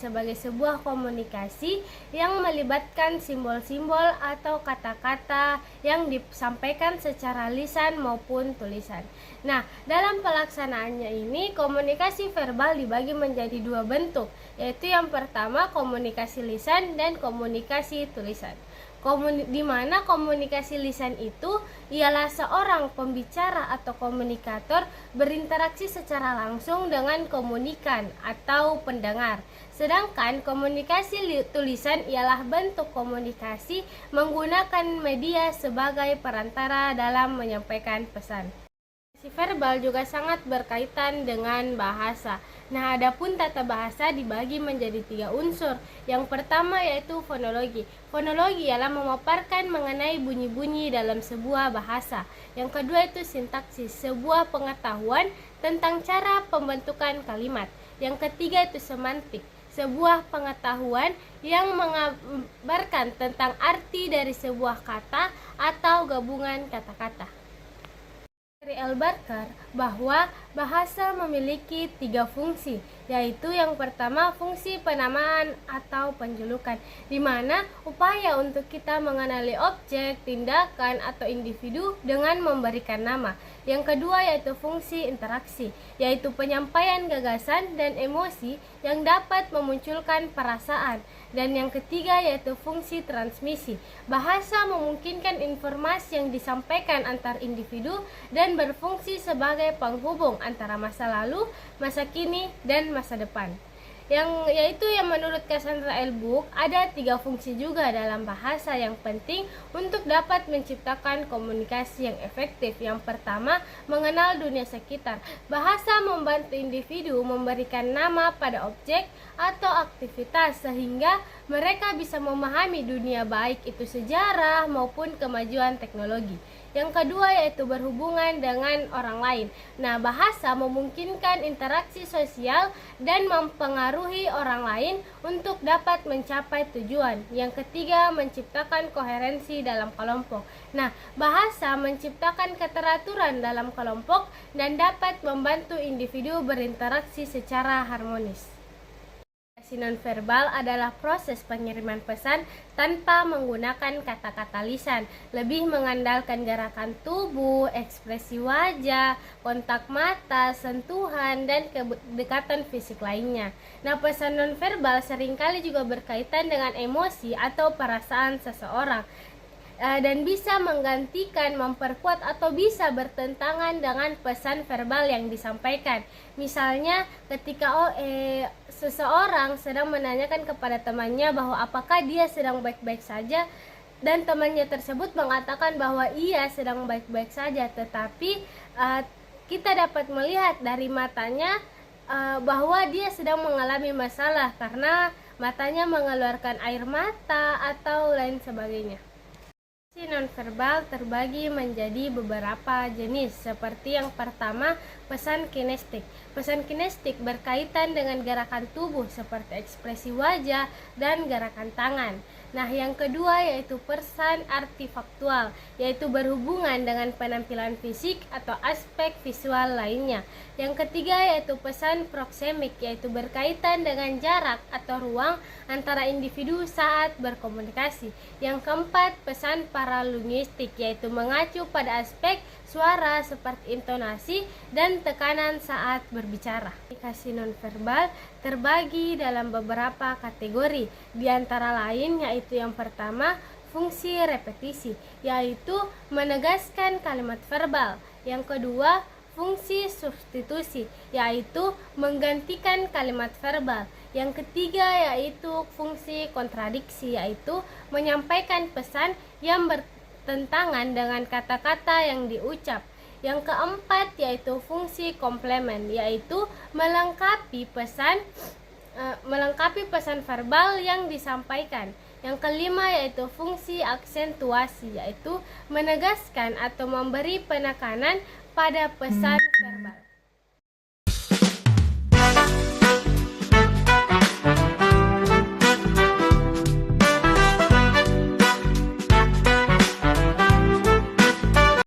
sebagai sebuah komunikasi yang melibatkan simbol-simbol atau kata-kata yang disampaikan secara lisan maupun tulisan. Nah, dalam pelaksanaannya ini komunikasi verbal dibagi menjadi dua bentuk, yaitu yang pertama komunikasi lisan dan komunikasi tulisan. Di mana komunikasi lisan itu ialah seorang pembicara atau komunikator berinteraksi secara langsung dengan komunikan atau pendengar. Sedangkan komunikasi tulisan ialah bentuk komunikasi menggunakan media sebagai perantara dalam menyampaikan pesan. Komunikasi verbal juga sangat berkaitan dengan bahasa. Nah, adapun tata bahasa dibagi menjadi 3 unsur. Yang pertama yaitu fonologi. Fonologi ialah memaparkan mengenai bunyi-bunyi dalam sebuah bahasa. Yang kedua itu sintaksis, sebuah pengetahuan tentang cara pembentukan kalimat. Yang ketiga itu semantik, sebuah pengetahuan yang mengabarkan tentang arti dari sebuah kata atau gabungan kata-kata. Dari L. Barker bahwa bahasa memiliki 3 fungsi, yaitu yang pertama fungsi penamaan atau penjulukan, di mana upaya untuk kita mengenali objek, tindakan, atau individu dengan memberikan nama. Yang kedua yaitu fungsi interaksi, yaitu penyampaian gagasan dan emosi yang dapat memunculkan perasaan. Dan yang ketiga yaitu fungsi transmisi. Bahasa memungkinkan informasi yang disampaikan antar individu dan berfungsi sebagai penghubung antara masa lalu, masa kini, dan masa depan. Yaitu yang menurut Cassandra L. Book ada 3 fungsi juga dalam bahasa yang penting untuk dapat menciptakan komunikasi yang efektif. Yang pertama, mengenal dunia sekitar. Bahasa membantu individu memberikan nama pada objek atau aktivitas sehingga mereka bisa memahami dunia, baik itu sejarah maupun kemajuan teknologi. Yang kedua yaitu berhubungan dengan orang lain. Nah, bahasa memungkinkan interaksi sosial dan mempengaruhi orang lain untuk dapat mencapai tujuan. Yang ketiga, menciptakan koherensi dalam kelompok. Nah, bahasa menciptakan keteraturan dalam kelompok dan dapat membantu individu berinteraksi secara harmonis. Komunikasi nonverbal adalah proses pengiriman pesan tanpa menggunakan kata-kata lisan, lebih mengandalkan gerakan tubuh, ekspresi wajah, kontak mata, sentuhan, dan kedekatan fisik lainnya. Nah, pesan nonverbal seringkali juga berkaitan dengan emosi atau perasaan seseorang, dan bisa menggantikan, memperkuat, atau bisa bertentangan dengan pesan verbal yang disampaikan. Misalnya ketika seseorang sedang menanyakan kepada temannya bahwa apakah dia sedang baik-baik saja, dan temannya tersebut mengatakan bahwa ia sedang baik-baik saja, tetapi kita dapat melihat dari matanya bahwa dia sedang mengalami masalah karena matanya mengeluarkan air mata atau lain sebagainya. Komunikasi nonverbal terbagi menjadi beberapa jenis, seperti yang pertama, pesan kinestik. Pesan kinestik berkaitan dengan gerakan tubuh seperti ekspresi wajah dan gerakan tangan. Nah, yang kedua yaitu pesan artifaktual, yaitu berhubungan dengan penampilan fisik atau aspek visual lainnya. Yang ketiga yaitu pesan proksemik, yaitu berkaitan dengan jarak atau ruang antara individu saat berkomunikasi. Yang keempat, pesan paralinguistik, yaitu mengacu pada aspek suara seperti intonasi dan tekanan saat berbicara. Komunikasi nonverbal terbagi dalam beberapa kategori, di antara lain yaitu yang pertama, fungsi repetisi, yaitu menegaskan kalimat verbal. Yang kedua, fungsi substitusi, yaitu menggantikan kalimat verbal. Yang ketiga yaitu fungsi kontradiksi, yaitu menyampaikan pesan yang bertentangan dengan kata-kata yang diucap. Yang keempat yaitu fungsi komplement, yaitu melengkapi pesan verbal yang disampaikan. Yang kelima yaitu fungsi aksentuasi, yaitu menegaskan atau memberi penekanan pada pesan verbal.